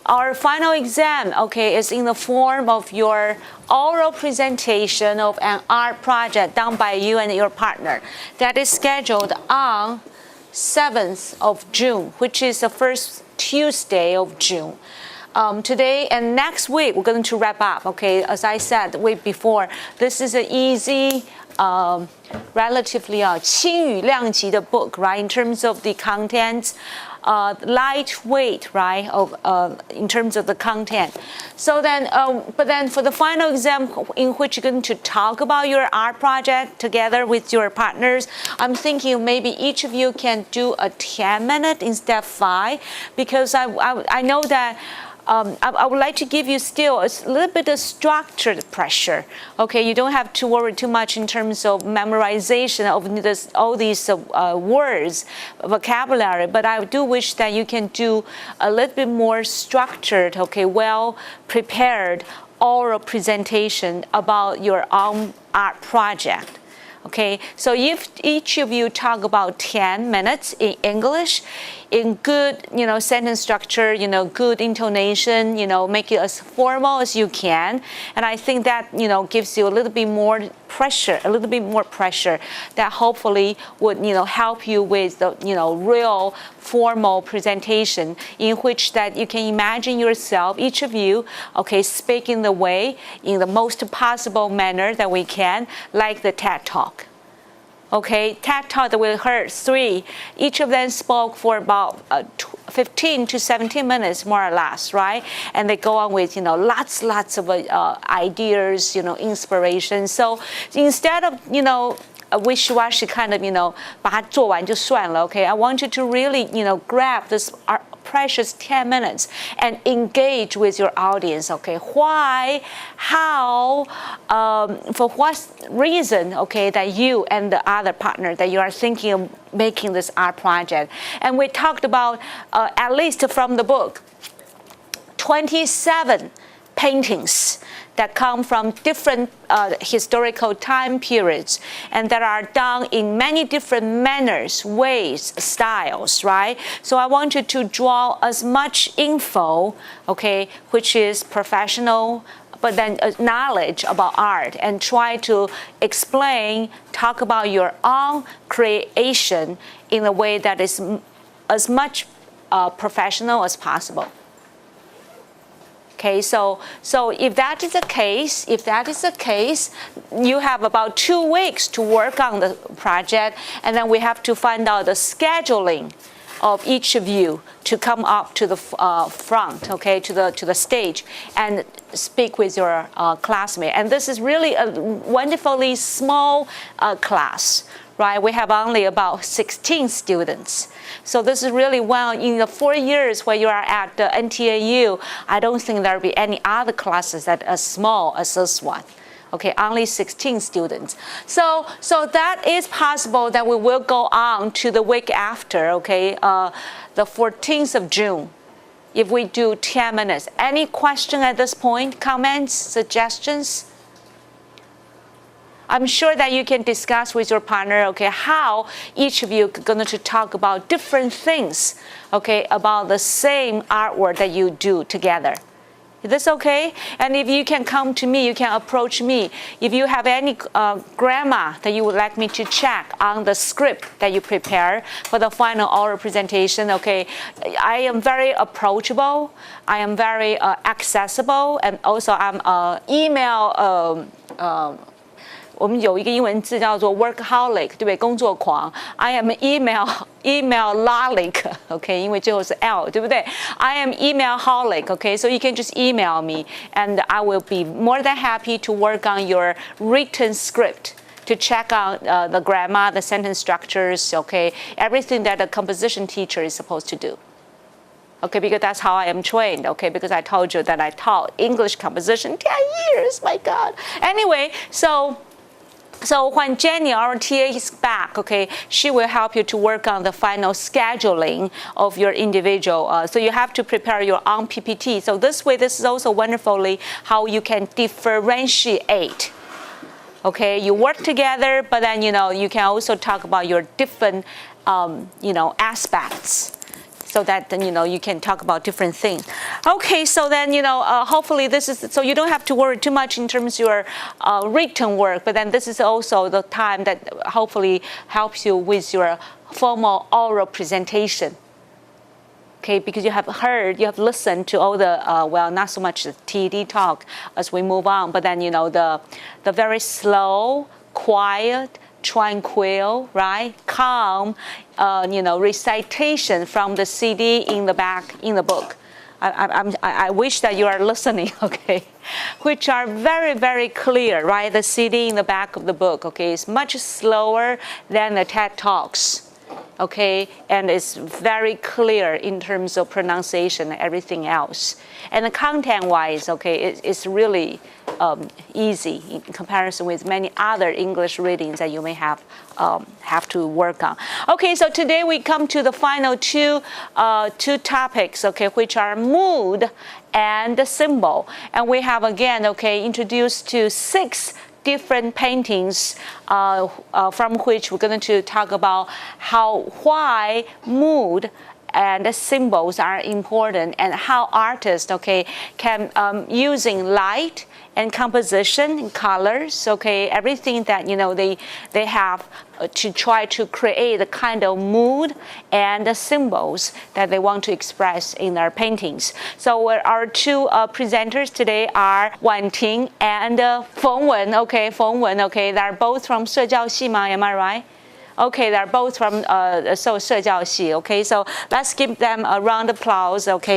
Our final exam, okay, is in the form of your oral presentation of an art project done by you and your partner. That is scheduled on 7th of June, which is the first Tuesday of June. Today and next week, we're going to wrap up, okay? As I said the week before, this is an easy, relatively 轻语量级的 book, right? In terms of the contents, lightweight, right? In terms of the content. So then, but then for the final exam, in which you're going to talk about your art project together with your partners, I'm thinking maybe each of you can do a 10-minute instead of 5, because I know that. I would like to give you still a little bit of structured pressure. Okay, you don't have to worry too much in terms of memorization of all these words, vocabulary, but I do wish that you can do a little bit more structured, okay, well prepared oral presentation about your own art project. Okay, so if each of you talk about 10 minutes in English, in good, sentence structure, good intonation, make it as formal as you can. And I think that, gives you a little bit more pressure that hopefully would, help you with the, real formal presentation in which that you can imagine yourself, each of you, okay, speaking in the most possible manner that we can, like the TED Talk. Okay, TED Talk that we heard 3, each of them spoke for about 15 to 17 minutes, more or less, right? And they go on with, lots of ideas, inspiration. So instead of, a wishy-washy kind of, 把它做完就算了, okay? I want you to really, grab this precious 10 minutes and engage with your audience, okay? Why, how, for what reason, okay, that you and the other partner that you are thinking of making this art project. And we talked about, at least from the book, 27 paintings that come from different historical time periods and that are done in many different manners, ways, styles, right? So I want you to draw as much info, okay, which is professional, but then knowledge about art, and try to explain, talk about your own creation in a way that is as much professional as possible. Okay, so if that is the case, you have about 2 weeks to work on the project, and then we have to find out the scheduling of each of you to come up to the front, okay, to the stage and speak with your classmate. And this is really a wonderfully small class. Right, we have only about 16 students. So this is really well, in the 4 years where you are at the NTAU, I don't think there will be any other classes that are as small as this one. Okay, only 16 students. So that is possible that we will go on to the week after, okay, the 14th of June, if we do 10 minutes. Any question at this point, comments, suggestions? I'm sure that you can discuss with your partner, okay, how each of you are going to talk about different things, okay, about the same artwork that you do together. Is this okay? And if you can come to me, you can approach me. If you have any grammar that you would like me to check on the script that you prepare for the final oral presentation, okay, I am very approachable. I am very accessible, and also I'm email. 我们有一个英文字叫做 workaholic， 对不对？工作狂。I am email-holic, okay， 因为最后是 L， 对不对？ I am email-holic, okay, so you can just email me, and I will be more than happy to work on your written script, to check out the grammar, the sentence structures, okay, everything that a composition teacher is supposed to do. Okay, because that's how I am trained, okay, because I told you that I taught English composition 10 years, my God. Anyway, so when Jenny, our TA, is back, okay, she will help you to work on the final scheduling of your individual. So you have to prepare your own PPT. So this way, this is also wonderfully how you can differentiate. Okay, you work together, but then, you can also talk about your different, aspects. So that then, you can talk about different things. Okay, so then, hopefully this is, so you don't have to worry too much in terms of your written work, but then this is also the time that hopefully helps you with your formal oral presentation. Okay, because you have listened to all the, not so much the TED talk as we move on, but then, the very slow, quiet, tranquil, right, calm, recitation from the CD in the back, in the book. I wish that you are listening, okay, which are very, very clear, right? The CD in the back of the book, okay, is much slower than the TED Talks, okay, and it's very clear in terms of pronunciation and everything else. And the content-wise, okay, it's really easy in comparison with many other English readings that you may have to work on. Okay, so today we come to the final two topics, okay, which are mood and the symbol. And we have again, okay, introduced to 6 different paintings from which we're going to talk about why mood and the symbols are important and how artists, okay, can using light and composition and colors, okay, everything that they have to try to create the kind of mood and the symbols that they want to express in their paintings. So our 2 presenters today are Wan Ting and Feng Wen, okay, they're both from 社教系嘛, am I right? Okay, they're both from 社教系, okay, so let's give them a round of applause, okay.